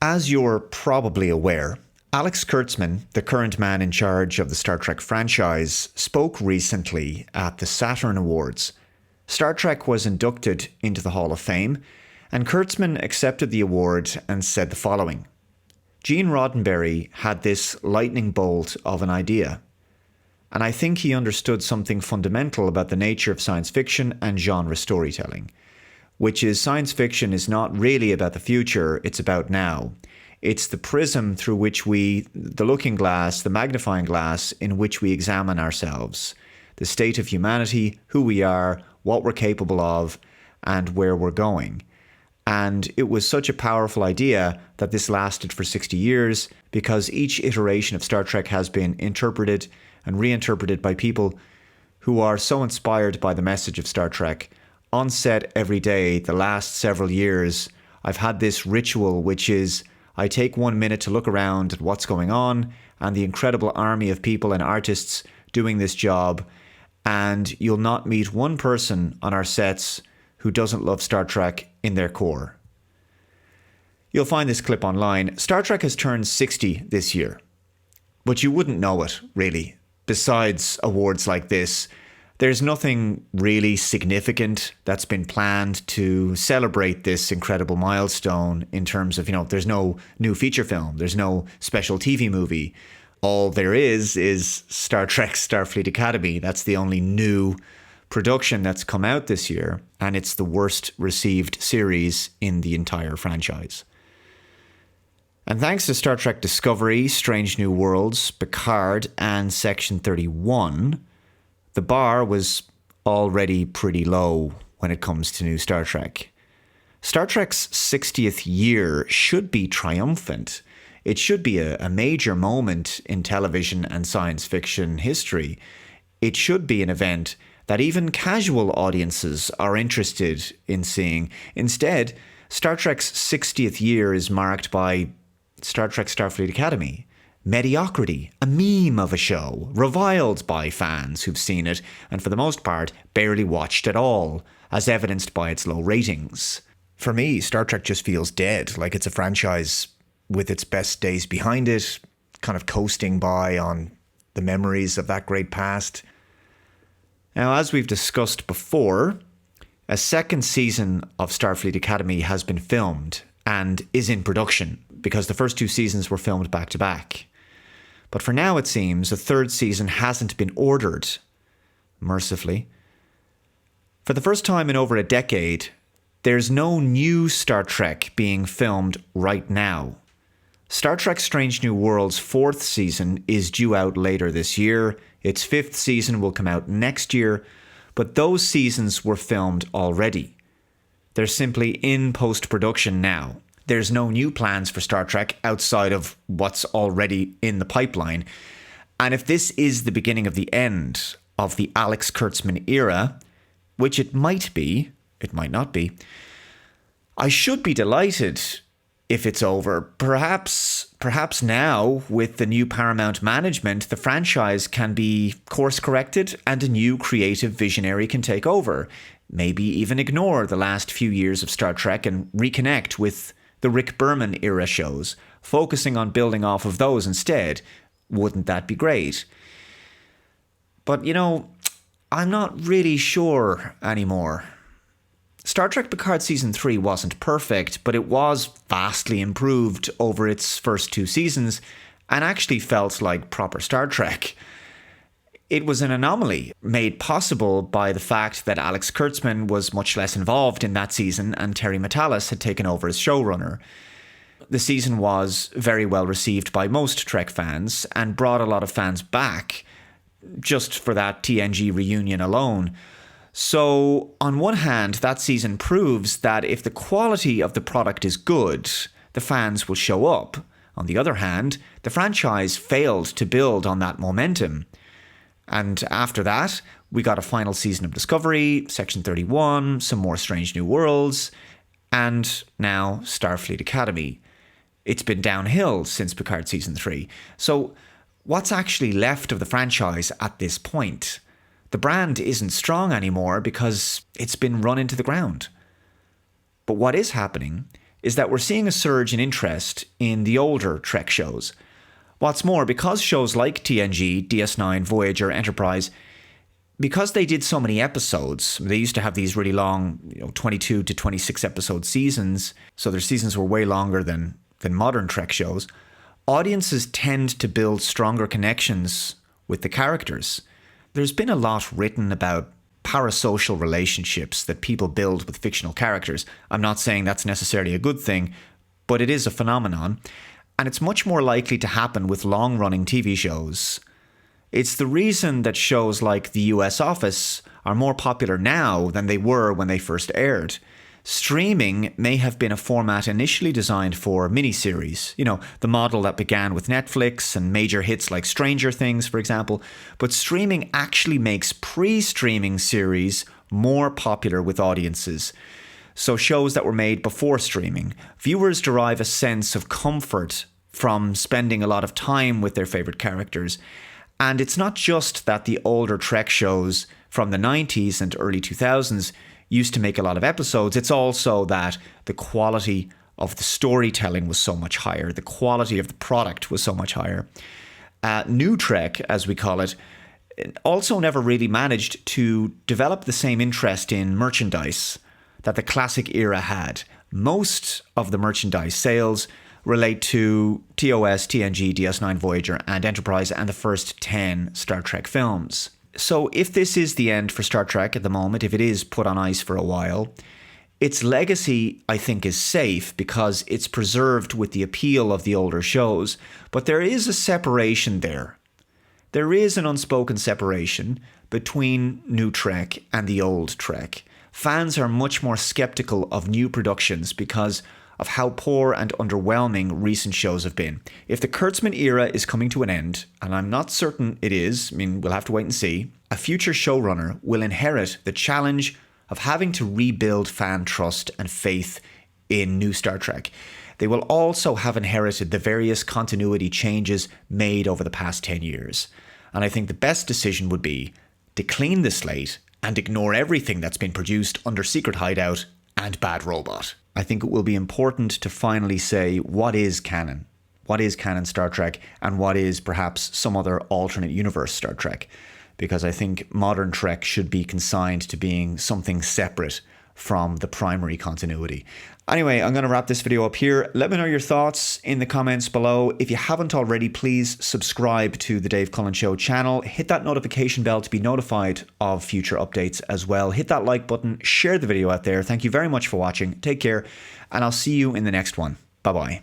As you're probably aware, Alex Kurtzman, the current man in charge of the Star Trek franchise, spoke recently at the Saturn Awards. Star Trek was inducted into the Hall of Fame, and Kurtzman accepted the award and said the following. Gene Roddenberry had this lightning bolt of an idea, and I think he understood something fundamental about the nature of science fiction and genre storytelling, which is science fiction is not really about the future, it's about now. It's the prism through which the looking glass, the magnifying glass in which we examine ourselves, the state of humanity, who we are, what we're capable of, and where we're going. And it was such a powerful idea that this lasted for 60 years because each iteration of Star Trek has been interpreted and reinterpreted by people who are so inspired by the message of Star Trek. On set every day, the last several years, I've had this ritual, which is I take 1 minute to look around at what's going on and the incredible army of people and artists doing this job. And you'll not meet one person on our sets who doesn't love Star Trek in their core. You'll find this clip online. Star Trek has turned 60 this year, but you wouldn't know it, really. Besides awards like this, there's nothing really significant that's been planned to celebrate this incredible milestone in terms of, there's no new feature film, there's no special TV movie. All there is Star Trek Starfleet Academy. That's the only new production that's come out this year, and it's the worst received series in the entire franchise. And thanks to Star Trek Discovery, Strange New Worlds, Picard, and Section 31, the bar was already pretty low when it comes to new Star Trek. Star Trek's 60th year should be triumphant. It should be a major moment in television and science fiction history. It should be an event that even casual audiences are interested in seeing. Instead, Star Trek's 60th year is marked by Star Trek Starfleet Academy, mediocrity, a meme of a show, reviled by fans who've seen it and for the most part barely watched at all, as evidenced by its low ratings. For me, Star Trek just feels dead, like it's a franchise with its best days behind it, kind of coasting by on the memories of that great past. Now, as we've discussed before, a second season of Starfleet Academy has been filmed and is in production because the first 2 seasons were filmed back to back. But for now, it seems, a third season hasn't been ordered, mercifully. For the first time in over a decade, there's no new Star Trek being filmed right now. Star Trek Strange New Worlds' 4th season is due out later this year. Its 5th season will come out next year, but those seasons were filmed already. They're simply in post-production now. There's no new plans for Star Trek outside of what's already in the pipeline. And if this is the beginning of the end of the Alex Kurtzman era, which it might be, it might not be, I should be delighted if it's over. Perhaps now, with the new Paramount management, the franchise can be course-corrected and a new creative visionary can take over. Maybe even ignore the last few years of Star Trek and reconnect with the Rick Berman era shows, focusing on building off of those instead. Wouldn't that be great? But, I'm not really sure anymore. Star Trek Picard Season 3 wasn't perfect, but it was vastly improved over its first 2 seasons and actually felt like proper Star Trek. It was an anomaly made possible by the fact that Alex Kurtzman was much less involved in that season and Terry Matalas had taken over as showrunner. The season was very well received by most Trek fans and brought a lot of fans back just for that TNG reunion alone. So, on one hand, that season proves that if the quality of the product is good, the fans will show up. On the other hand, the franchise failed to build on that momentum. And after that, we got a final season of Discovery, Section 31, some more Strange New Worlds, and now Starfleet Academy. It's been downhill since Picard Season 3. So, what's actually left of the franchise at this point? The brand isn't strong anymore because it's been run into the ground. But what is happening is that we're seeing a surge in interest in the older Trek shows. What's more, because shows like TNG, DS9, Voyager, Enterprise, because they did so many episodes, they used to have these really long, 22 to 26 episode seasons, so their seasons were way longer than modern Trek shows, audiences tend to build stronger connections with the characters. There's been a lot written about parasocial relationships that people build with fictional characters. I'm not saying that's necessarily a good thing, but it is a phenomenon, and it's much more likely to happen with long-running TV shows. It's the reason that shows like The US Office are more popular now than they were when they first aired. Streaming may have been a format initially designed for miniseries, the model that began with Netflix and major hits like Stranger Things, for example. But streaming actually makes pre-streaming series more popular with audiences. So shows that were made before streaming, viewers derive a sense of comfort from spending a lot of time with their favorite characters. And it's not just that the older Trek shows from the 90s and early 2000s used to make a lot of episodes, it's also that the quality of the storytelling was so much higher. The quality of the product was so much higher. New Trek, as we call it, also never really managed to develop the same interest in merchandise that the classic era had. Most of the merchandise sales relate to TOS, TNG, DS9, Voyager, and Enterprise, and the first 10 Star Trek films. So if this is the end for Star Trek at the moment, if it is put on ice for a while, its legacy, I think, is safe because it's preserved with the appeal of the older shows. But there is a separation there. There is an unspoken separation between New Trek and the old Trek. Fans are much more skeptical of new productions because of how poor and underwhelming recent shows have been. If the Kurtzman era is coming to an end, and I'm not certain it is, we'll have to wait and see, a future showrunner will inherit the challenge of having to rebuild fan trust and faith in new Star Trek. They will also have inherited the various continuity changes made over the past 10 years. And I think the best decision would be to clean the slate and ignore everything that's been produced under Secret Hideout and Bad Robot. I think it will be important to finally say what is canon. What is canon Star Trek and what is perhaps some other alternate universe Star Trek? Because I think modern Trek should be consigned to being something separate from the primary continuity. Anyway, I'm going to wrap this video up here. Let me know your thoughts in the comments below. If you haven't already, please subscribe to the Dave Cullen Show channel. Hit that notification bell to be notified of future updates as well. Hit that like button, share the video out there. Thank you very much for watching. Take care, and I'll see you in the next one. Bye-bye.